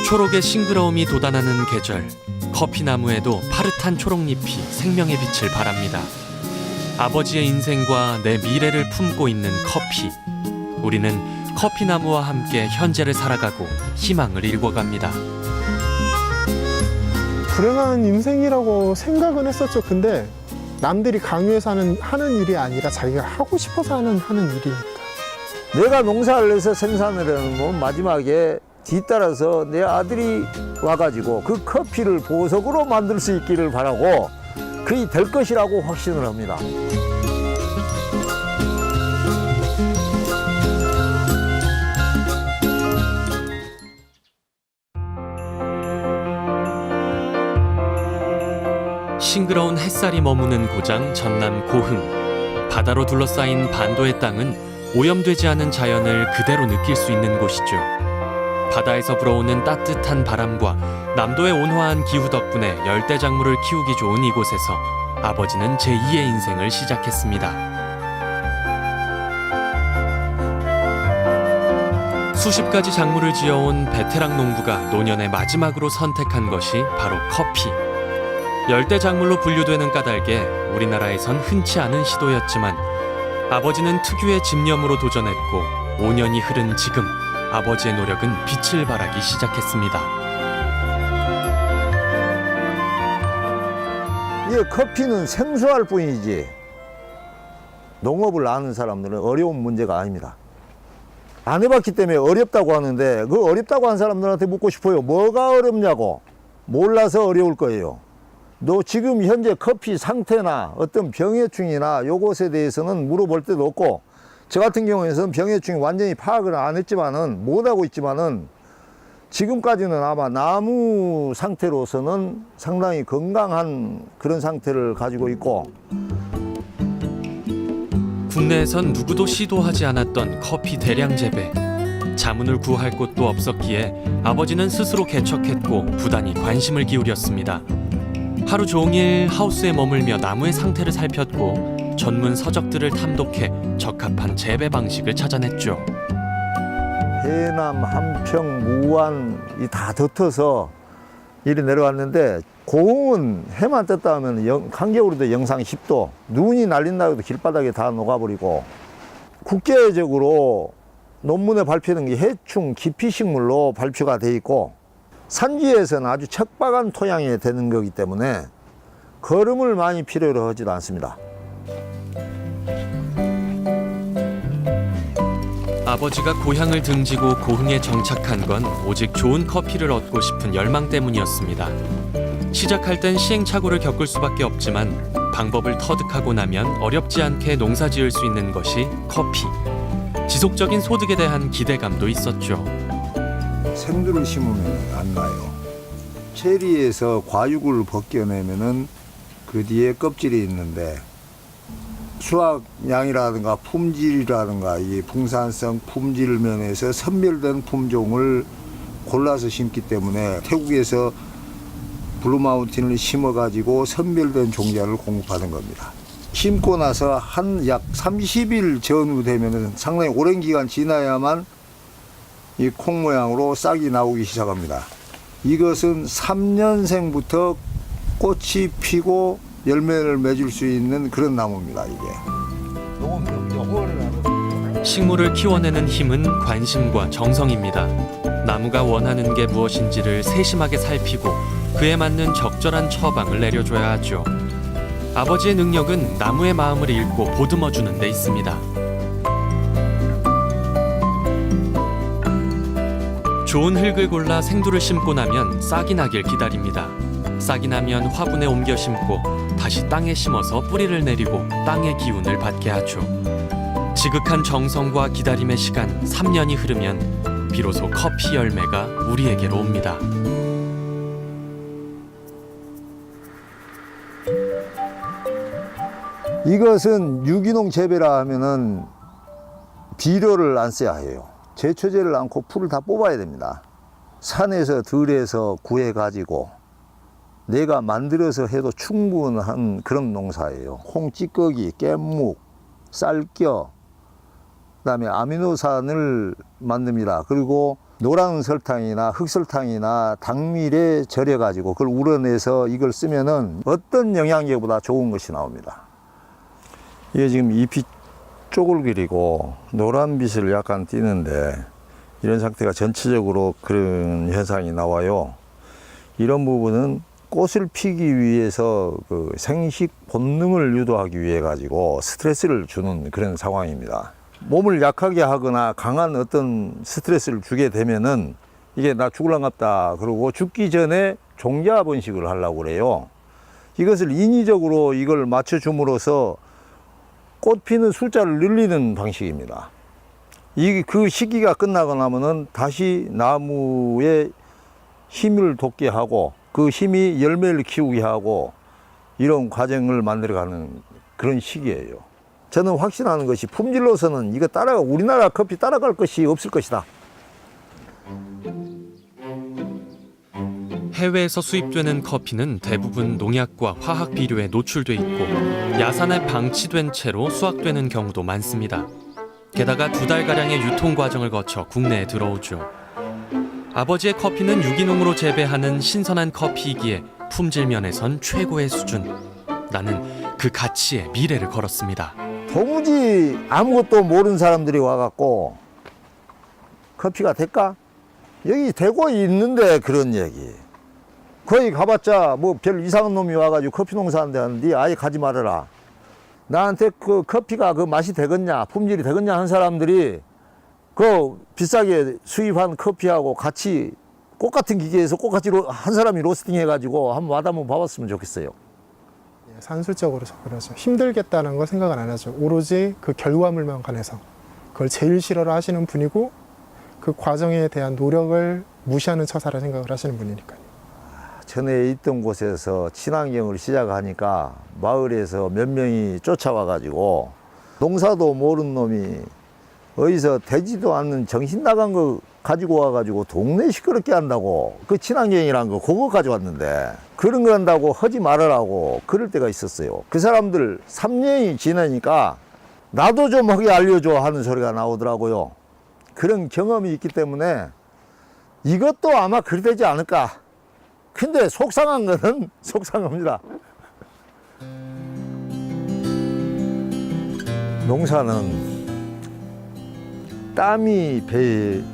초록의 싱그러움이 돋아나는 계절, 커피나무에도 파릇한 초록잎이 생명의 빛을 발합니다. 아버지의 인생과 내 미래를 품고 있는 커피. 우리는 커피나무와 함께 현재를 살아가고 희망을 일궈갑니다. 불행한 인생이라고 생각은 했었죠. 근데 남들이 강요해서 하는 일이 아니라 자기가 하고 싶어서 하는 일이니까. 내가 농사를 해서 생산을 해놓으면 마지막에 뒤따라서 내 아들이 와가지고 그 커피를 보석으로 만들 수 있기를 바라고 그게 될 것이라고 확신을 합니다. 싱그러운 햇살이 머무는 고장 전남 고흥. 바다로 둘러싸인 반도의 땅은 오염되지 않은 자연을 그대로 느낄 수 있는 곳이죠. 바다에서 불어오는 따뜻한 바람과 남도의 온화한 기후 덕분에 열대작물을 키우기 좋은 이곳에서 아버지는 제2의 인생을 시작했습니다. 수십 가지 작물을 지어온 베테랑 농부가 노년의 마지막으로 선택한 것이 바로 커피. 열대작물로 분류되는 까닭에 우리나라에선 흔치 않은 시도였지만 아버지는 특유의 집념으로 도전했고 5년이 흐른 지금 아버지의 노력은 빛을 발하기 시작했습니다. 이 커피는 생소할 뿐이지 농업을 아는 사람들은 어려운 문제가 아닙니다. 안 해봤기 때문에 어렵다고 하는데 그 어렵다고 한 사람들한테 묻고 싶어요. 뭐가 어렵냐고. 몰라서 어려울 거예요. 너 지금 현재 커피 상태나 어떤 병해충이나 요것에 대해서는 물어볼 데도 없고, 저 같은 경우에는 병해충이 완전히 파악을 안 했지만은 못하고 있지만은 지금까지는 아마 나무 상태로서는 상당히 건강한 그런 상태를 가지고 있고, 국내에선 누구도 시도하지 않았던 커피 대량 재배. 자문을 구할 곳도 없었기에 아버지는 스스로 개척했고 부단히 관심을 기울였습니다. 하루 종일 하우스에 머물며 나무의 상태를 살폈고 전문 서적들을 탐독해 적합한 재배 방식을 찾아냈죠. 해남, 함평, 무안 이 다 덮어서 이리 내려왔는데, 고흥은 해만 떴다 하면 한겨울에도 영상 10도, 눈이 날린다고 해도 길바닥에 다 녹아버리고, 국제적으로 논문에 발표된 게 해충 기피식물로 발표가 돼 있고, 산지에서는 아주 척박한 토양이 되는 거기 때문에 거름을 많이 필요로 하지도 않습니다. 아버지가 고향을 등지고 고흥에 정착한 건 오직 좋은 커피를 얻고 싶은 열망 때문이었습니다. 시작할 땐 시행착오를 겪을 수밖에 없지만 방법을 터득하고 나면 어렵지 않게 농사 지을 수 있는 것이 커피. 지속적인 소득에 대한 기대감도 있었죠. 생두를 심으면 안 나요. 체리에서 과육을 벗겨내면은 그 뒤에 껍질이 있는데, 수확량이라든가 품질이라든가 이 풍산성 품질 면에서 선별된 품종을 골라서 심기 때문에 태국에서 블루마운틴을 심어가지고 선별된 종자를 공급하는 겁니다. 심고 나서 한 약 30일 전후 되면은 상당히 오랜 기간 지나야만 이 콩 모양으로 싹이 나오기 시작합니다. 이것은 3년생부터 꽃이 피고 열매를 맺을 수 있는 그런 나무입니다. 이게. 식물을 키워내는 힘은 관심과 정성입니다. 나무가 원하는 게 무엇인지를 세심하게 살피고 그에 맞는 적절한 처방을 내려줘야 하죠. 아버지의 능력은 나무의 마음을 읽고 보듬어주는 데 있습니다. 좋은 흙을 골라 생두를 심고 나면 싹이 나길 기다립니다. 싹이 나면 화분에 옮겨 심고 다시 땅에 심어서 뿌리를 내리고 땅의 기운을 받게 하죠. 지극한 정성과 기다림의 시간 3년이 흐르면 비로소 커피 열매가 우리에게로 옵니다. 이것은 유기농 재배라 하면은 비료를 안 써야 해요. 제초제를 않고 풀을 다 뽑아야 됩니다. 산에서 들에서 구해가지고 내가 만들어서 해도 충분한 그런 농사예요. 콩찌꺼기, 깻묵, 쌀겨, 그다음에 아미노산을 만듭니다. 그리고 노란 설탕이나 흑설탕이나 당밀에 절여가지고 그걸 우려내서 이걸 쓰면은 어떤 영양제보다 좋은 것이 나옵니다. 이게 지금 잎이 쪼글거리고 노란빛을 약간 띠는데 이런 상태가 전체적으로 그런 현상이 나와요. 이런 부분은 꽃을 피기 위해서 그 생식 본능을 유도하기 위해 가지고 스트레스를 주는 그런 상황입니다. 몸을 약하게 하거나 강한 어떤 스트레스를 주게 되면은 이게 나 죽을랑갑다 그러고 죽기 전에 종자 번식을 하려고 그래요. 이것을 인위적으로 이걸 맞춰줌으로써 꽃 피는 숫자를 늘리는 방식입니다. 그 시기가 끝나고 나면은 다시 나무에 힘을 돋게 하고 그 힘이 열매를 키우게 하고 이런 과정을 만들어가는 그런 시기예요. 저는 확신하는 것이 품질로서는 이거 우리나라 커피 따라갈 것이 없을 것이다. 해외에서 수입되는 커피는 대부분 농약과 화학 비료에 노출돼 있고 야산에 방치된 채로 수확되는 경우도 많습니다. 게다가 2달가량의 유통 과정을 거쳐 국내에 들어오죠. 아버지의 커피는 유기농으로 재배하는 신선한 커피이기에 품질 면에선 최고의 수준. 나는 그 가치에 미래를 걸었습니다. 도무지 아무것도 모르는 사람들이 와갖고 커피가 될까? 여기 되고 있는데 그런 얘기. 거기 가봤자 뭐 별 이상한 놈이 와가지고 커피 농사하는데 하는데 아예 가지 말아라. 나한테 그 커피가 그 맛이 되겠냐, 품질이 되겠냐 하는 사람들이 그 비싸게 수입한 커피하고 같이 꽃같은 기계에서 꽃같이 한 사람이 로스팅 해가지고 한번 와다 한번 봐봤으면 좋겠어요. 산술적으로 접근하죠. 힘들겠다는 걸 생각을 안 하죠. 오로지 그 결과물만 관해서 그걸 제일 싫어를 하시는 분이고 그 과정에 대한 노력을 무시하는 처사를 생각을 하시는 분이니까요. 전에 있던 곳에서 친환경을 시작하니까 마을에서 몇 명이 쫓아와가지고 농사도 모르는 놈이 어디서 되지도 않는 정신 나간 거 가지고 와가지고 동네 시끄럽게 한다고 그 친환경이란 거 그거 가져왔는데 그런 거 한다고 하지 말으라고 그럴 때가 있었어요. 그 사람들 3년이 지나니까 나도 좀 하게 알려줘 하는 소리가 나오더라고요. 그런 경험이 있기 때문에 이것도 아마 그리 되지 않을까. 근데 속상한 거는 속상합니다. 농사는 땀이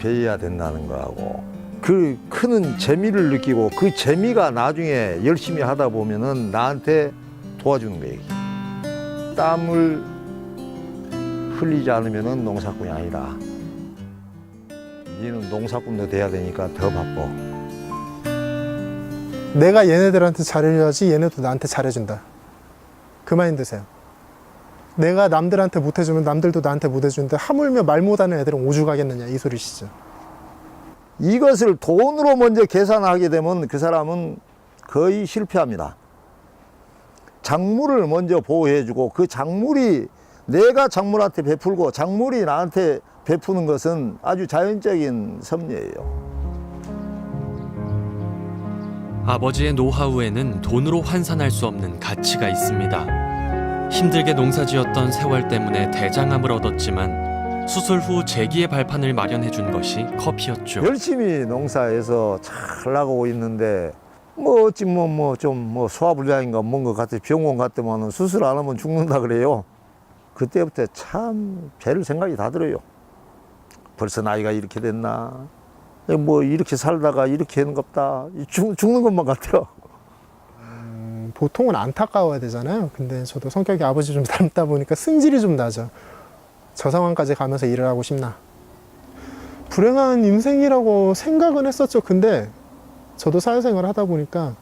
배어야 된다는 거하고 그 크는 재미를 느끼고 그 재미가 나중에 열심히 하다 보면은 나한테 도와주는 거예요. 땀을 흘리지 않으면은 농사꾼이 아니다. 니는 농사꾼도 돼야 되니까 더 바빠. 내가 얘네들한테 잘해줘야지 얘네도 나한테 잘해준다. 그 마인드세요. 내가 남들한테 못해주면 남들도 나한테 못해주는데 하물며 말 못하는 애들은 오죽하겠느냐 이 소리시죠. 이것을 돈으로 먼저 계산하게 되면 그 사람은 거의 실패합니다. 작물을 먼저 보호해주고 그 작물이 내가 작물한테 베풀고 작물이 나한테 베푸는 것은 아주 자연적인 섭리예요. 아버지의 노하우에는 돈으로 환산할 수 없는 가치가 있습니다. 힘들게 농사지었던 세월 때문에 대장암을 얻었지만 수술 후 재기의 발판을 마련해준 것이 커피였죠. 열심히 농사해서 잘 나가고 있는데 뭐 어찌 좀 소화불량인가 뭔가 같아 병원 갔더만은 수술 안 하면 죽는다 그래요. 그때부터 참 별 생각이 다 들어요. 벌써 나이가 이렇게 됐나? 뭐 이렇게 살다가 이렇게 하는갑다. 죽는 것만 같아요. 보통은 안타까워야 되잖아요. 근데 저도 성격이 아버지 좀 닮다 보니까 승질이 좀 나죠. 저 상황까지 가면서 일을 하고 싶나. 불행한 인생이라고 생각은 했었죠. 근데 저도 사회생활을 하다 보니까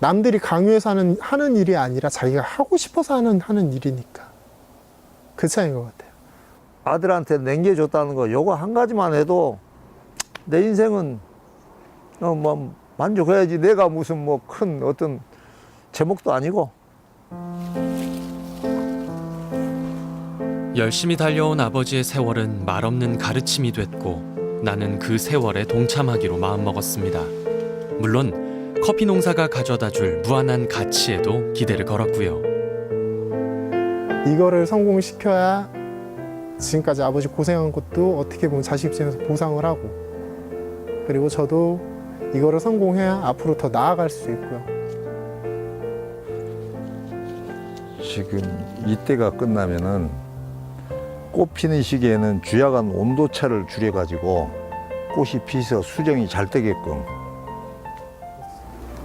남들이 강요해서 하는 일이 아니라 자기가 하고 싶어서 하는 일이니까 그 차이인 것 같아요. 아들한테 남겨줬다는 거 요거 한 가지만 해도 내 인생은 뭐 만족해야지. 내가 무슨 뭐 큰 어떤 제목도 아니고. 열심히 달려온 아버지의 세월은 말없는 가르침이 됐고 나는 그 세월에 동참하기로 마음먹었습니다. 물론 커피 농사가 가져다줄 무한한 가치에도 기대를 걸었고요. 이거를 성공시켜야 지금까지 아버지 고생한 것도 어떻게 보면 자식 입장에서 보상을 하고 그리고 저도 이거를 성공해야 앞으로 더 나아갈 수 있고요. 지금 이때가 끝나면은 꽃 피는 시기에는 주야간 온도차를 줄여가지고 꽃이 피서 수정이 잘 되게끔.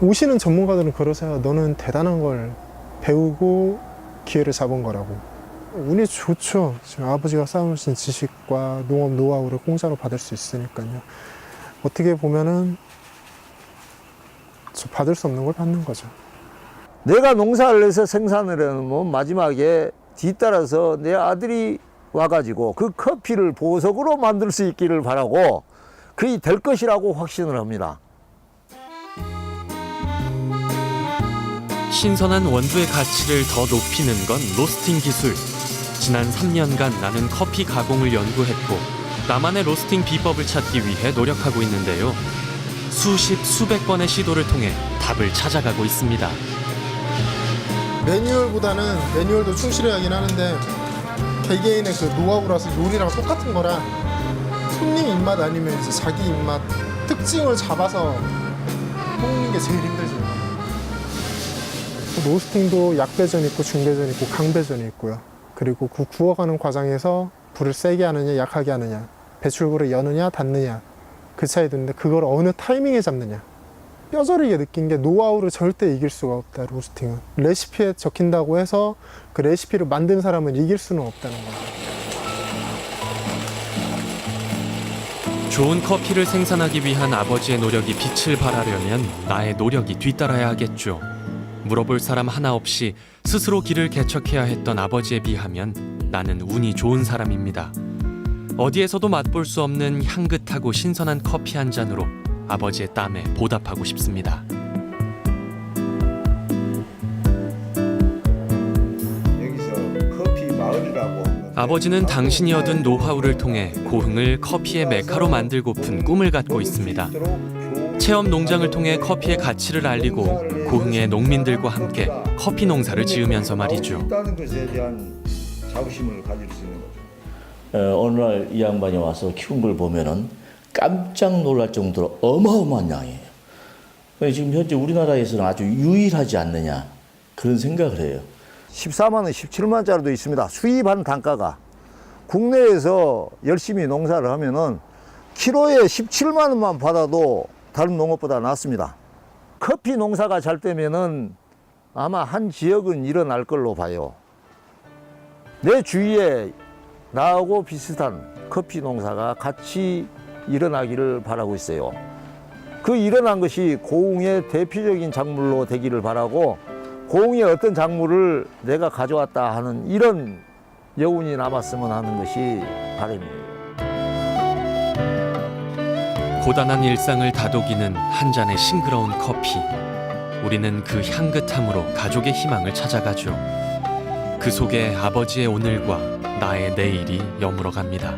오시는 전문가들은 그러세요. 너는 대단한 걸 배우고 기회를 잡은 거라고. 운이 좋죠. 지금 아버지가 쌓아놓으신 지식과 농업 노하우를 공짜로 받을 수 있으니까요. 어떻게 보면은 저 받을 수 없는 걸 받는 거죠. 내가 농사를 해서 생산을 해놓으면 마지막에 뒤따라서 내 아들이 와가지고 그 커피를 보석으로 만들 수 있기를 바라고 그게 될 것이라고 확신을 합니다. 신선한 원두의 가치를 더 높이는 건 로스팅 기술. 지난 3년간 나는 커피 가공을 연구했고 나만의 로스팅 비법을 찾기 위해 노력하고 있는데요. 수십, 수백 번의 시도를 통해 답을 찾아가고 있습니다. 매뉴얼도 충실해야긴 하는데 개개인의 그 노하우라서 요리랑 똑같은 거라 손님 입맛 아니면 이제 자기 입맛 특징을 잡아서 먹는 게 제일 힘들죠. 로스팅도 약배전 있고 중배전 있고 강배전이 있고요. 그리고 그 구워가는 과정에서 불을 세게 하느냐 약하게 하느냐, 배출구를 여느냐 닫느냐 그 차이도 있는데 그걸 어느 타이밍에 잡느냐. 뼈저리게 느낀 게 노하우를 절대 이길 수가 없다. 로스팅은 레시피에 적힌다고 해서 그 레시피를 만든 사람은 이길 수는 없다는 거죠. 좋은 커피를 생산하기 위한 아버지의 노력이 빛을 발하려면 나의 노력이 뒤따라야 하겠죠. 물어볼 사람 하나 없이 스스로 길을 개척해야 했던 아버지에 비하면 나는 운이 좋은 사람입니다. 어디에서도 맛볼 수 없는 향긋하고 신선한 커피 한 잔으로 아버지의 땀에 보답하고 싶습니다. 여기서 커피 마을이라고. 아버지는 당신이 얻은 노하우를 통해 고흥을 커피의 메카로 만들고픈 꿈을 갖고 있습니다. 체험 농장을 통해 커피의 가치를 알리고 고흥의 농민들과 함께 커피 농사를 지으면서 말이죠. 있다는 것에 대한 자부심을 가질 수 있는 거죠. 어느 날 이 양반이 와서 키운 걸 보면은 깜짝 놀랄 정도로 어마어마한 양이에요. 지금 현재 우리나라에서는 아주 유일하지 않느냐 그런 생각을 해요. 14만 원, 17만 원짜리도 있습니다. 수입한 단가가. 국내에서 열심히 농사를 하면은 키로에 17만 원만 받아도 다른 농업보다 낫습니다. 커피 농사가 잘 되면은 아마 한 지역은 일어날 걸로 봐요. 내 주위에 나하고 비슷한 커피 농사가 같이 일어나기를 바라고 있어요. 그 일어난 것이 고흥의 대표적인 작물로 되기를 바라고 고흥의 어떤 작물을 내가 가져왔다 하는 이런 여운이 남았으면 하는 것이 바람이에요. 고단한 일상을 다독이는 한 잔의 싱그러운 커피. 우리는 그 향긋함으로 가족의 희망을 찾아가죠. 그 속에 아버지의 오늘과 나의 내일이 여물어 갑니다.